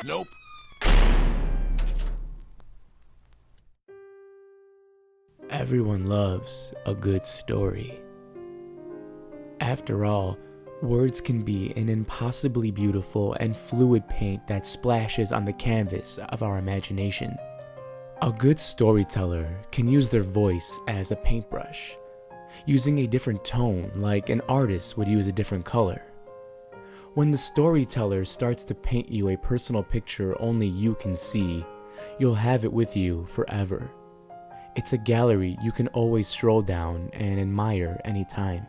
Nope. Everyone loves a good story. After all, words can be an impossibly beautiful and fluid paint that splashes on the canvas of our imagination. A good storyteller can use their voice as a paintbrush, using a different tone like an artist would use a different color. When the storyteller starts to paint you a personal picture only you can see, you'll have it with you forever. It's a gallery you can always stroll down and admire anytime.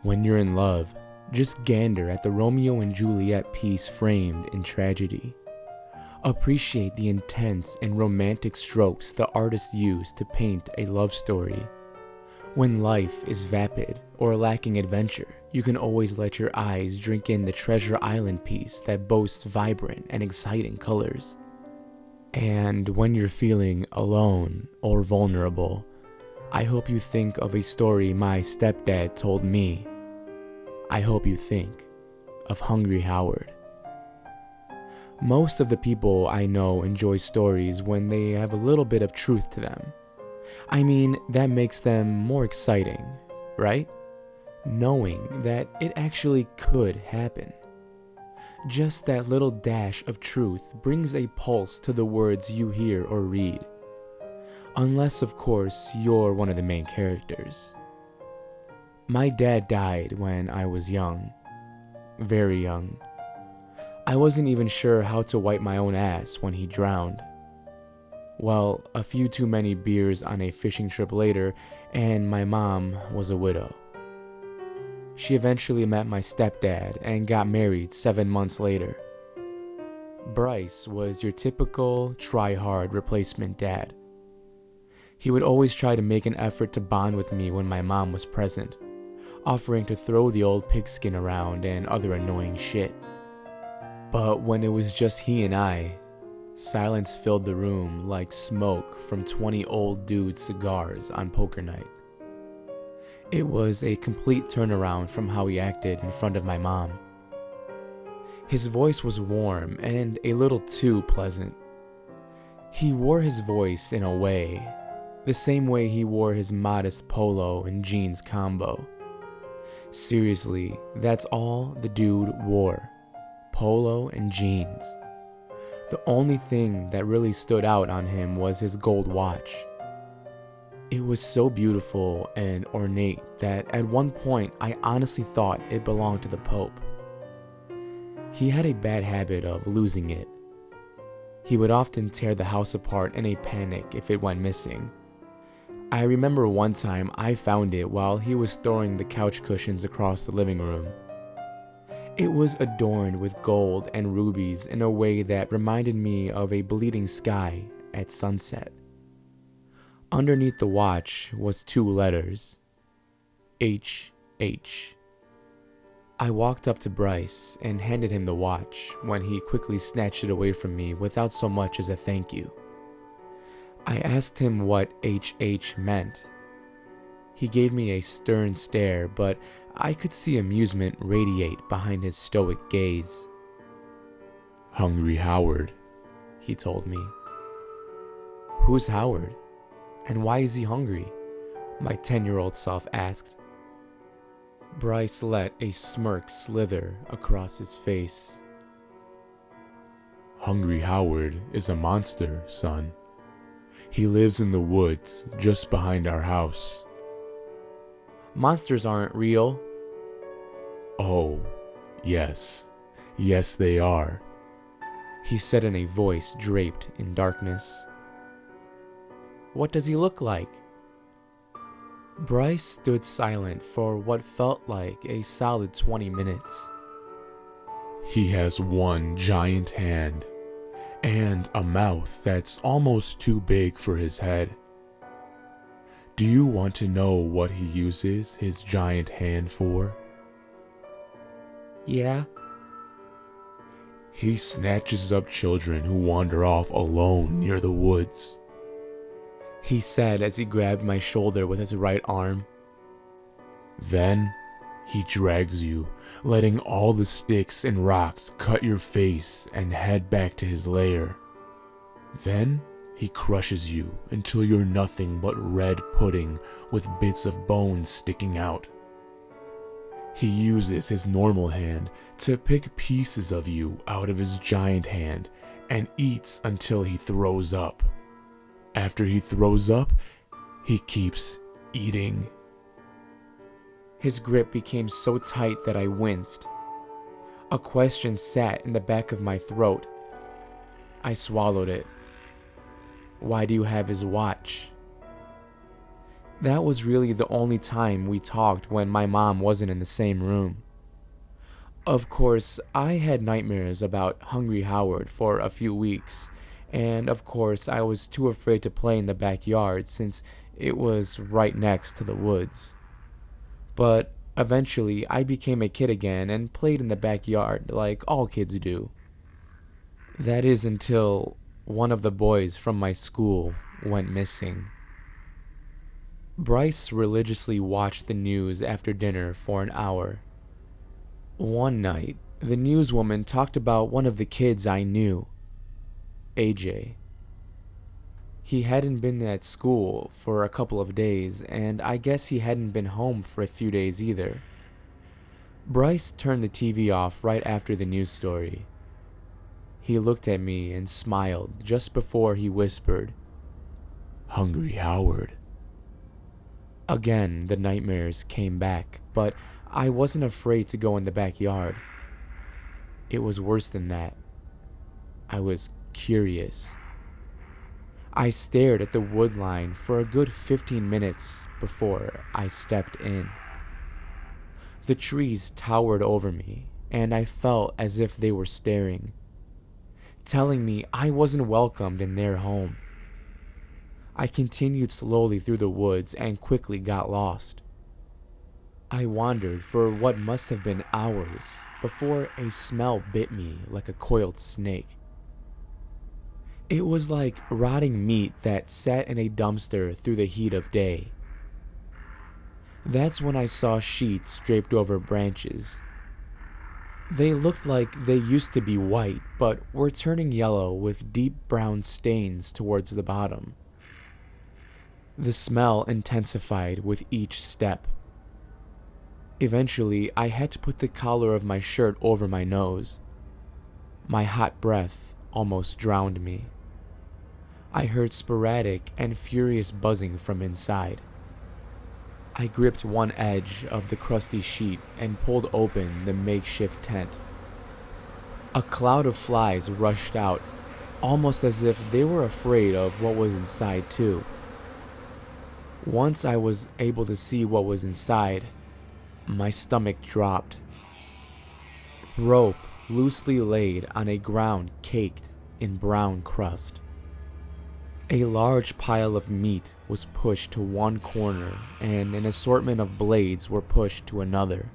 When you're in love, just gander at the Romeo and Juliet piece framed in tragedy. Appreciate the intense and romantic strokes the artist used to paint a love story. When life is vapid or lacking adventure, you can always let your eyes drink in the Treasure Island piece that boasts vibrant and exciting colors. And when you're feeling alone or vulnerable, I hope you think of a story my stepdad told me. I hope you think of Hungry Howard. Most of the people I know enjoy stories when they have a little bit of truth to them. I mean, that makes them more exciting, right? Knowing that it actually could happen. Just that little dash of truth brings a pulse to the words you hear or read. Unless, of course, you're one of the main characters. My dad died when I was young. Very young. I wasn't even sure how to wipe my own ass when he drowned. Well, a few too many beers on a fishing trip later, and my mom was a widow. She eventually met my stepdad and got married 7 months later. Bryce was your typical try-hard replacement dad. He would always try to make an effort to bond with me when my mom was present, offering to throw the old pigskin around and other annoying shit. But when it was just he and I, silence filled the room like smoke from 20 old dudes' cigars on poker night. It was a complete turnaround from how he acted in front of my mom. His voice was warm and a little too pleasant. He wore his voice in a way, the same way he wore his modest polo and jeans combo. Seriously, that's all the dude wore, polo and jeans. The only thing that really stood out on him was his gold watch. It was so beautiful and ornate that at one point I honestly thought it belonged to the Pope. He had a bad habit of losing it. He would often tear the house apart in a panic if it went missing. I remember one time I found it while he was throwing the couch cushions across the living room. It was adorned with gold and rubies in a way that reminded me of a bleeding sky at sunset. Underneath the watch was 2 letters, H.H. I walked up to Bryce and handed him the watch when he quickly snatched it away from me without so much as a thank you. I asked him what H.H. meant. He gave me a stern stare, but I could see amusement radiate behind his stoic gaze. "Hungry Howard," he told me. "Who's Howard? And why is he hungry?" my 10-year-old self asked. Bryce let a smirk slither across his face. "Hungry Howard is a monster, son. He lives in the woods just behind our house." "Monsters aren't real." "Oh, yes. Yes, they are," he said in a voice draped in darkness. "What does he look like?" Bryce stood silent for what felt like a solid 20 minutes. "He has one giant hand, and a mouth that's almost too big for his head. Do you want to know what he uses his giant hand for?" "Yeah." "He snatches up children who wander off alone near the woods," he said as he grabbed my shoulder with his right arm. "Then He drags you, letting all the sticks and rocks cut your face and head back to his lair. Then he crushes you until you're nothing but red pudding with bits of bone sticking out. He uses his normal hand to pick pieces of you out of his giant hand and eats until he throws up. After he throws up, he keeps eating. His grip became so tight that I winced. A question sat in the back of my throat. I swallowed it. Why do you have his watch? That was really the only time we talked when my mom wasn't in the same room. Of course, I had nightmares about Hungry Howard for a few weeks, and of course I was too afraid to play in the backyard since it was right next to the woods. But eventually I became a kid again and played in the backyard like all kids do. That is until one of the boys from my school went missing. Bryce religiously watched the news after dinner for an hour. One night, the newswoman talked about one of the kids I knew, AJ. He hadn't been at school for a couple of days, and I guess he hadn't been home for a few days either. Bryce turned the TV off right after the news story. He looked at me and smiled just before he whispered, "Hungry Howard." Again, the nightmares came back, but I wasn't afraid to go in the backyard. It was worse than that. I was curious. I stared at the wood line for a good 15 minutes before I stepped in. The trees towered over me, and I felt as if they were staring, telling me I wasn't welcomed in their home. I continued slowly through the woods and quickly got lost. I wandered for what must have been hours before a smell bit me like a coiled snake. It was like rotting meat that sat in a dumpster through the heat of day. That's when I saw sheets draped over branches. They looked like they used to be white, but were turning yellow with deep brown stains towards the bottom. The smell intensified with each step. Eventually, I had to put the collar of my shirt over my nose. My hot breath almost drowned me. I heard sporadic and furious buzzing from inside. I gripped one edge of the crusty sheet and pulled open the makeshift tent. A cloud of flies rushed out, almost as if they were afraid of what was inside too. Once I was able to see what was inside, my stomach dropped. Rope loosely laid on a ground caked in brown crust. A large pile of meat was pushed to one corner, and an assortment of blades were pushed to another.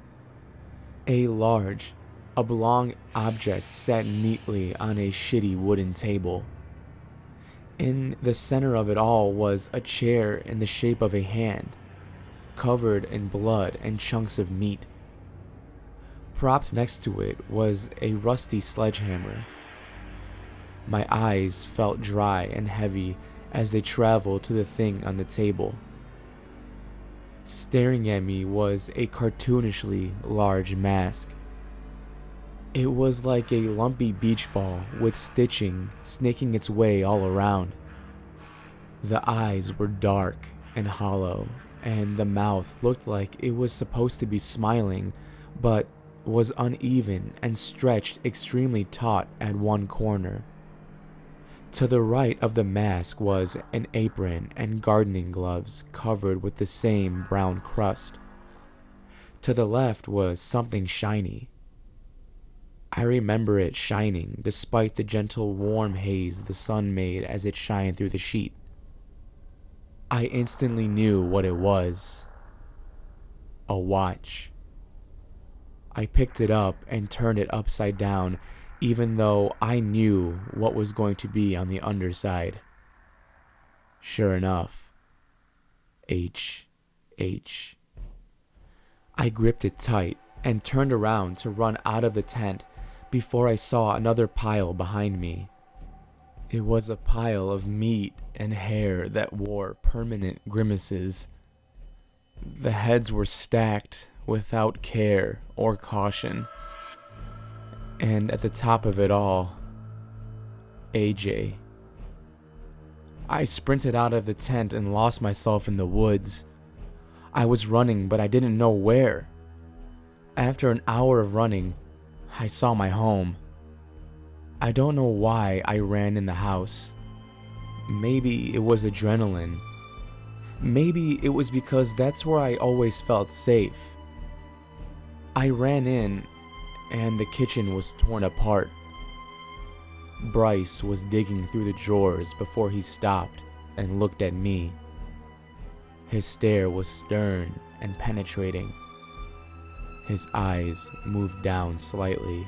A large, oblong object sat neatly on a shitty wooden table. In the center of it all was a chair in the shape of a hand, covered in blood and chunks of meat. Propped next to it was a rusty sledgehammer. My eyes felt dry and heavy as they traveled to the thing on the table. Staring at me was a cartoonishly large mask. It was like a lumpy beach ball with stitching snaking its way all around. The eyes were dark and hollow, and the mouth looked like it was supposed to be smiling, but was uneven and stretched extremely taut at one corner. To the right of the mask was an apron and gardening gloves covered with the same brown crust. To the left was something shiny. I remember it shining despite the gentle warm haze the sun made as it shined through the sheet. I instantly knew what it was. A watch. I picked it up and turned it upside down, even though I knew what was going to be on the underside. Sure enough, H. I gripped it tight and turned around to run out of the tent before I saw another pile behind me. It was a pile of meat and hair that wore permanent grimaces. The heads were stacked without care or caution. And at the top of it all, AJ. I sprinted out of the tent and lost myself in the woods. I was running, but I didn't know where. After an hour of running, I saw my home. I don't know why I ran in the house. Maybe it was adrenaline. Maybe it was because that's where I always felt safe. I ran in, and the kitchen was torn apart. Bryce was digging through the drawers before he stopped and looked at me. His stare was stern and penetrating. His eyes moved down slightly.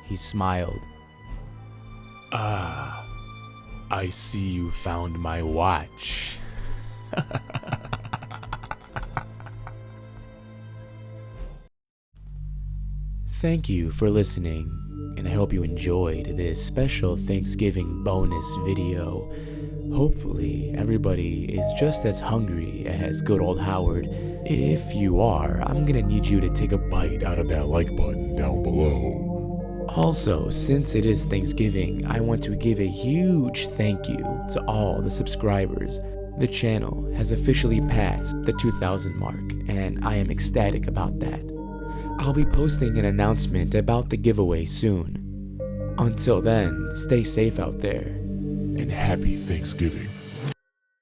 He smiled. "Ah, I see you found my watch." Thank you for listening, and I hope you enjoyed this special Thanksgiving bonus video. Hopefully everybody is just as hungry as good old Howard. If you are, I'm gonna need you to take a bite out of that like button down below. Also, since it is Thanksgiving, I want to give a huge thank you to all the subscribers. The channel has officially passed the 2,000 mark, and I am ecstatic about that. I'll be posting an announcement about the giveaway soon. Until then, stay safe out there. And happy Thanksgiving.